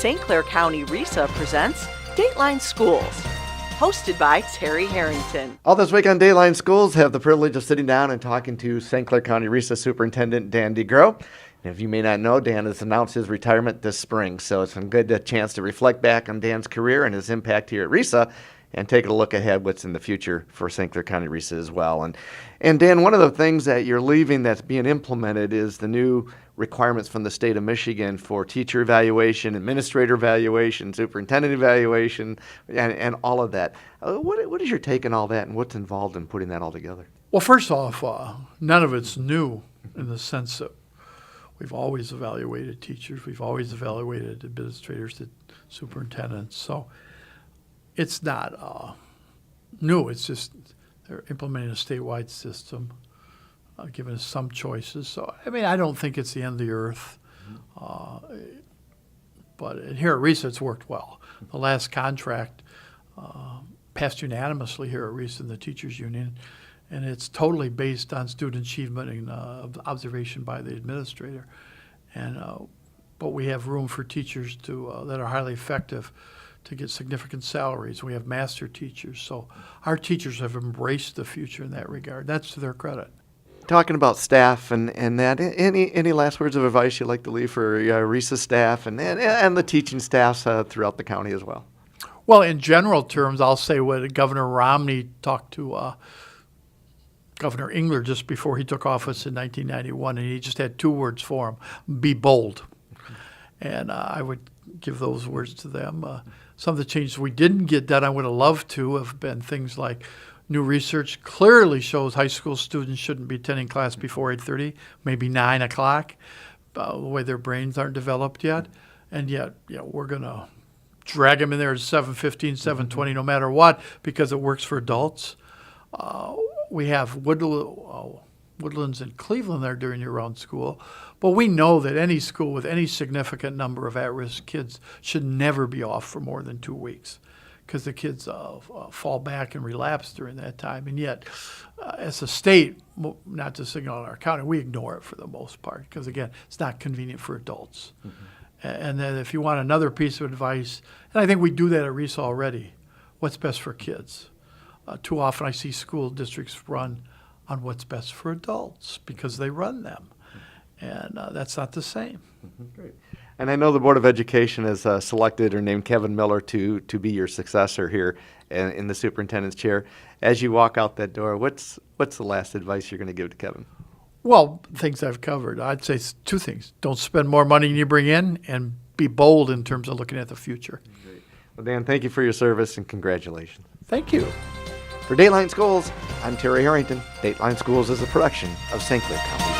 St. Clair County RESA presents Dateline Schools, hosted by Terry Harrington. All this week on Dateline Schools, have the privilege of sitting down and talking to St. Clair County RESA Superintendent Dan DeGrow. And if you may not know, Dan has announced his retirement this spring, so it's a good chance to reflect back on Dan's career and his impact here at RESA and take a look ahead what's in the future for St. Clair County RESA as well. And Dan, one of the things that you're leaving that's being implemented is the new requirements from the state of Michigan for teacher evaluation, administrator evaluation, superintendent evaluation, and all of that. What is your take on all that, and what's involved in putting that all together? Well, first off, none of it's new in the sense that we've always evaluated teachers. We've always evaluated administrators, superintendents. So it's not new. It's just they're implementing a statewide system, giving us some choices. So, I mean, I don't think it's the end of the earth. But here at RESA, it's worked well. The last contract passed unanimously here at RESA in the teachers union, and it's totally based on student achievement and observation by the administrator. And but we have room for teachers to that are highly effective to get significant salaries. We have master teachers. So our teachers have embraced the future in that regard. That's to their credit. Talking about staff and that, any last words of advice you'd like to leave for RESA staff and the teaching staffs throughout the county as well? Well, in general terms, I'll say what Governor Romney talked to Governor Engler just before he took office in 1991, and he just had two words for him: be bold. And I would give those words to them. Some of the changes we didn't get done, I would have loved to, have been things like new research clearly shows high school students shouldn't be attending class before 8:30, maybe 9 o'clock, the way their brains aren't developed yet. And yet, we're going to drag them in there at 7:15, 7:20, no matter what, because it works for adults. We have Woodlands and Cleveland there during year-round school. But we know that any school with any significant number of at-risk kids should never be off for more than 2 weeks, because the kids fall back and relapse during that time. And yet, as a state, not to single out our county, we ignore it for the most part because, again, it's not convenient for adults. Mm-hmm. And then if you want another piece of advice, and I think we do that at RESA already, what's best for kids? Too often I see school districts run on what's best for adults because they run them. And that's not the same. Mm-hmm. Great. And I know the Board of Education has selected or named Kevin Miller to be your successor here in the superintendent's chair. As you walk out that door, what's the last advice you're going to give to Kevin? Well, things I've covered. I'd say two things. Don't spend more money than you bring in, and be bold in terms of looking at the future. Great. Well, Dan, thank you for your service and congratulations. Thank you. For Dateline Schools, I'm Terry Harrington. Dateline Schools is a production of St. Clair County.